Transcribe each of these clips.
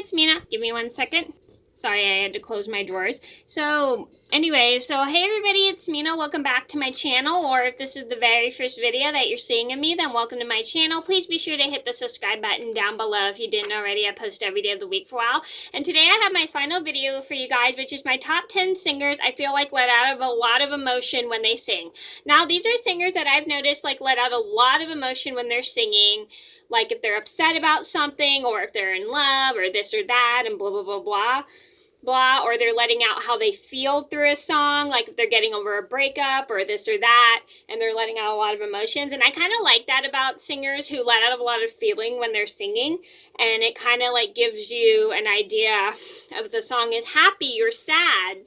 it's Mena. Give me 1 second. Sorry, I had to close my drawers. So, anyway, hey everybody, it's Mena. Welcome back to my channel, or if this is the very first video that you're seeing of me, then welcome to my channel. Please be sure to hit the subscribe button down below if you didn't already. I post every day of the week for a while. And today I have my final video for you guys, which is my top 10 singers I feel like let out of a lot of emotion when they sing. Now, these are singers that I've noticed like let out a lot of emotion when they're singing. Like if they're upset about something, or if they're in love, or this or that, and blah, blah, blah, blah. Or they're letting out how they feel through a song, like if they're getting over a breakup or this or that, and they're letting out a lot of emotions. And I kind of like that about singers who let out a lot of feeling when they're singing, and it kind of like gives you an idea of the song is happy or sad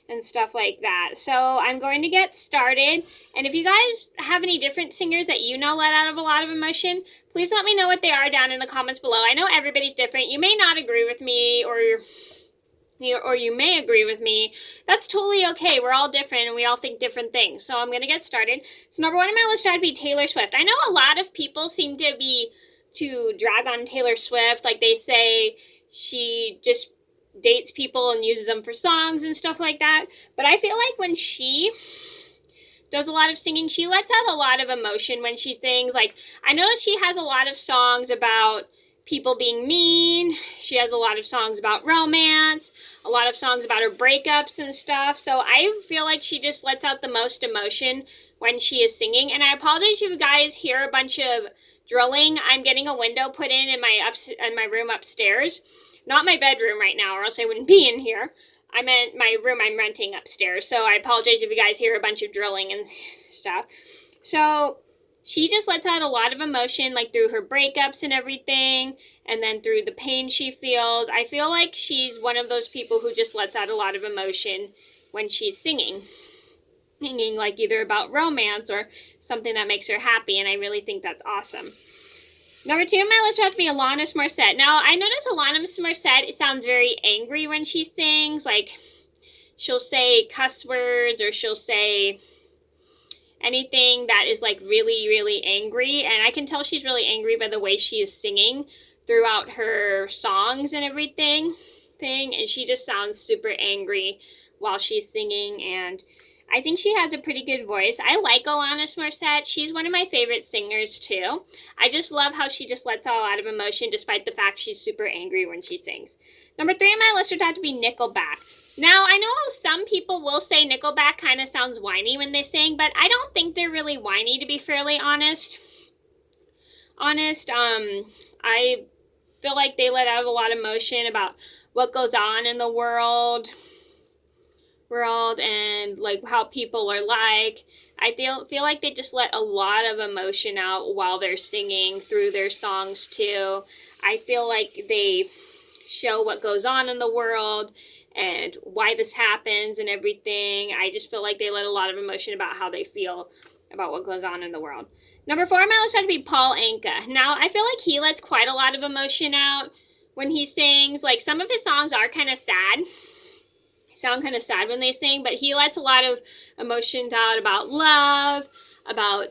and stuff like that. So I'm going to get started, and if you guys have any different singers that you know let out of a lot of emotion, please let me know what they are down in the comments below. I know everybody's different. You may not agree with me, or you may agree with me. That's totally okay. We're all different and we all think different things. So I'm going to get started. So number one on my list would be Taylor Swift. I know a lot of people seem to drag on Taylor Swift. Like they say she just dates people and uses them for songs and stuff like that. But I feel like when she does a lot of singing, she lets out a lot of emotion when she sings. Like I notice she has a lot of songs about people being mean. She has a lot of songs about romance, a lot of songs about her breakups and stuff. So I feel like she just lets out the most emotion when she is singing. And I apologize if you guys hear a bunch of drilling. I'm getting a window put in my room upstairs. Not my bedroom right now, or else I wouldn't be in here. I meant my room I'm renting upstairs. So I apologize if you guys hear a bunch of drilling and stuff. So she just lets out a lot of emotion, like through her breakups and everything, and then through the pain she feels. I feel like she's one of those people who just lets out a lot of emotion when she's singing. Singing like either about romance or something that makes her happy, and I really think that's awesome. Number two on my list would have to be Alanis Morissette. Now, I notice Alanis Morissette, it sounds very angry when she sings. Like, she'll say cuss words, or she'll say anything that is like really, really angry. And I can tell she's really angry by the way she is singing throughout her songs and everything. And she just sounds super angry while she's singing. And I think she has a pretty good voice. I like Alanis Morissette. She's one of my favorite singers too. I just love how she just lets out a lot of emotion despite the fact she's super angry when she sings. Number three on my list would have to be Nickelback. Now, I know some people will say Nickelback kind of sounds whiny when they sing, but I don't think they're really whiny, to be fairly honest. I feel like they let out a lot of emotion about what goes on in the world and like how people are like. I feel like they just let a lot of emotion out while they're singing through their songs too. I feel like they show what goes on in the world and why this happens and everything. I just feel like they let a lot of emotion about how they feel about what goes on in the world. Number four on my list would be Paul Anka. Now, I feel like he lets quite a lot of emotion out when he sings. Like, some of his songs are kind of sad. They sound kind of sad when they sing, but he lets a lot of emotions out about love, about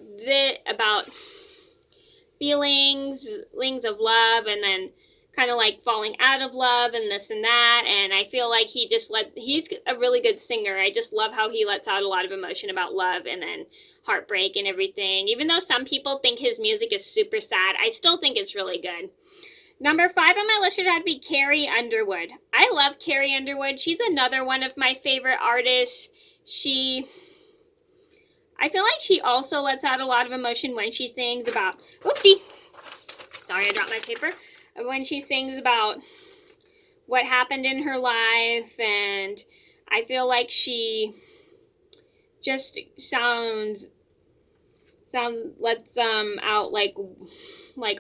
feelings of love, and then kind of like falling out of love and this and that. And I feel like he's a really good singer. I just love how he lets out a lot of emotion about love and then heartbreak and everything. Even though some people think his music is super sad, I still think it's really good. Number five on my list would have to be Carrie Underwood. I love Carrie Underwood. She's another one of my favorite artists. I feel like she also lets out a lot of emotion when she sings about, oopsie, sorry I dropped my paper. When she sings about what happened in her life, and I feel like she just lets out like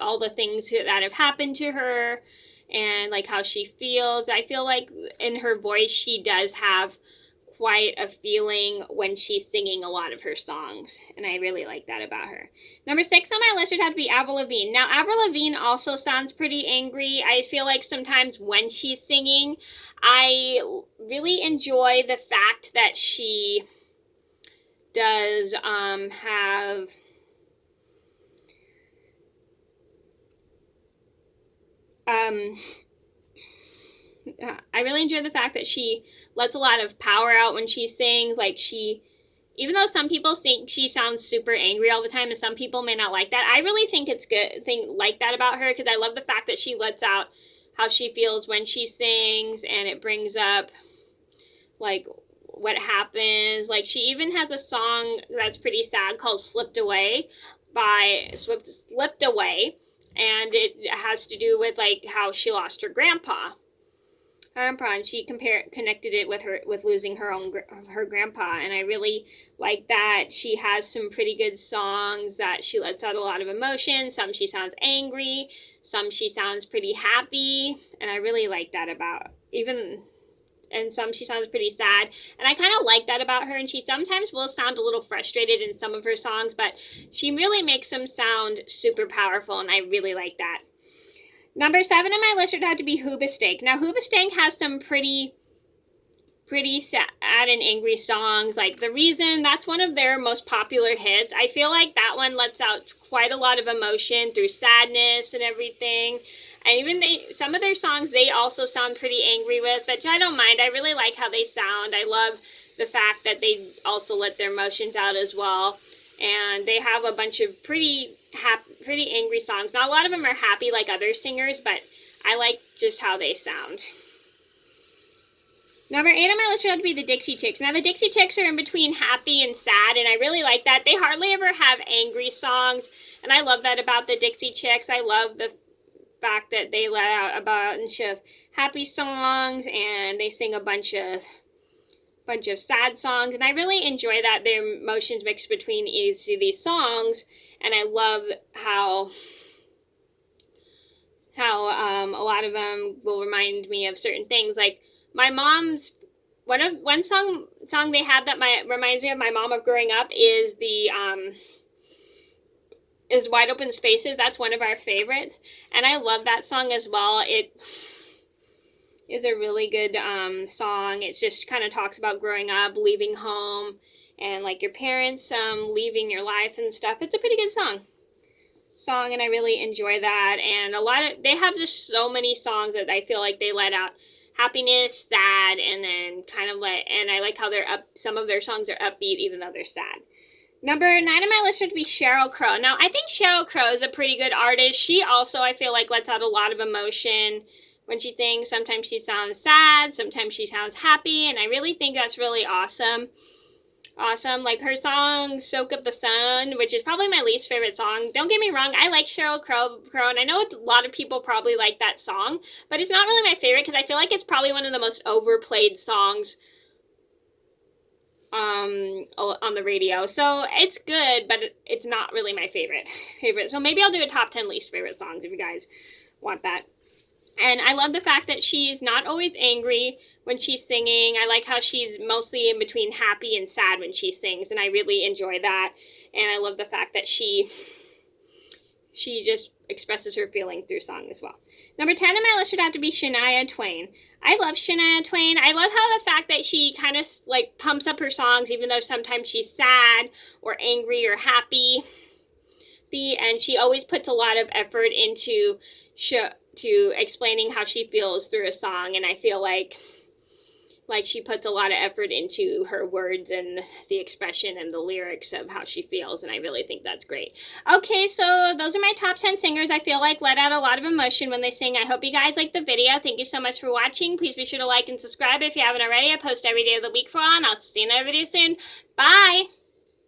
all the things that have happened to her and like how she feels. I feel like in her voice she does have quite a feeling when she's singing a lot of her songs, and I really like that about her. Number six on my list would have to be Avril Lavigne. Now, Avril Lavigne also sounds pretty angry. I feel like sometimes when she's singing, I really enjoy the fact that she does have I really enjoy the fact that she lets a lot of power out when she sings. Like, even though some people think she sounds super angry all the time, and some people may not like that, I really think it's good thing like that about her, because I love the fact that she lets out how she feels when she sings, and it brings up like what happens. Like, she even has a song that's pretty sad called "Slipped Away" by Slipped Away, and it has to do with like how she lost her grandpa. And she connected it with losing her grandpa, and I really like that. She has some pretty good songs that she lets out a lot of emotion. Some she sounds angry, some she sounds pretty happy, and I really like that about and some she sounds pretty sad, and I kind of like that about her. And she sometimes will sound a little frustrated in some of her songs, but she really makes them sound super powerful, and I really like that. Number 7 on my list would have to be Hoobastank. Now, Hoobastank has some pretty sad and angry songs. Like The Reason, that's one of their most popular hits. I feel like that one lets out quite a lot of emotion through sadness and everything. And even some of their songs, they also sound pretty angry with, but I don't mind. I really like how they sound. I love the fact that they also let their emotions out as well. And they have a bunch of pretty angry songs. Not a lot of them are happy like other singers, but I like just how they sound. Number 8 on my list would be the Dixie Chicks. Now, the Dixie Chicks are in between happy and sad, and I really like that. They hardly ever have angry songs, and I love that about the Dixie Chicks. I love the fact that they let out a bunch of happy songs, and they sing a bunch of sad songs, and I really enjoy that their emotions mixed between each of these songs. And I love how a lot of them will remind me of certain things. Like my mom's one song they have that reminds me of my mom of growing up is is Wide Open Spaces. That's one of our favorites, and I love that song as well. It is a really good song. It just kind of talks about growing up, leaving home, and like your parents leaving your life and stuff. It's a pretty good song, and I really enjoy that. And they have just so many songs that I feel like they let out happiness, sad, and then and I like how some of their songs are upbeat even though they're sad. Number 9 on my list would be Sheryl Crow. Now, I think Sheryl Crow is a pretty good artist. She also, I feel like, lets out a lot of emotion when she sings. Sometimes she sounds sad, sometimes she sounds happy, and I really think that's really awesome. Like her song Soak Up the Sun, which is probably my least favorite song. Don't get me wrong, I like Sheryl Crow, and I know a lot of people probably like that song, but it's not really my favorite because I feel like it's probably one of the most overplayed songs on the radio. So it's good, but it's not really my favorite. So maybe I'll do a top 10 least favorite songs if you guys want that. And I love the fact that she's not always angry when she's singing. I like how she's mostly in between happy and sad when she sings, and I really enjoy that. And I love the fact that she just expresses her feeling through song as well. Number 10 on my list would have to be Shania Twain. I love Shania Twain. I love how the fact that she kind of like pumps up her songs even though sometimes she's sad or angry or happy. And she always puts a lot of effort into explaining how she feels through a song, and I feel like she puts a lot of effort into her words and the expression and the lyrics of how she feels, and I really think that's great. Okay, so those are my top 10 singers I feel like let out a lot of emotion when they sing. I hope you guys liked the video. Thank you so much for watching. Please be sure to like and subscribe if you haven't already. I post every day of the week for all, and I'll see you in another video soon. Bye!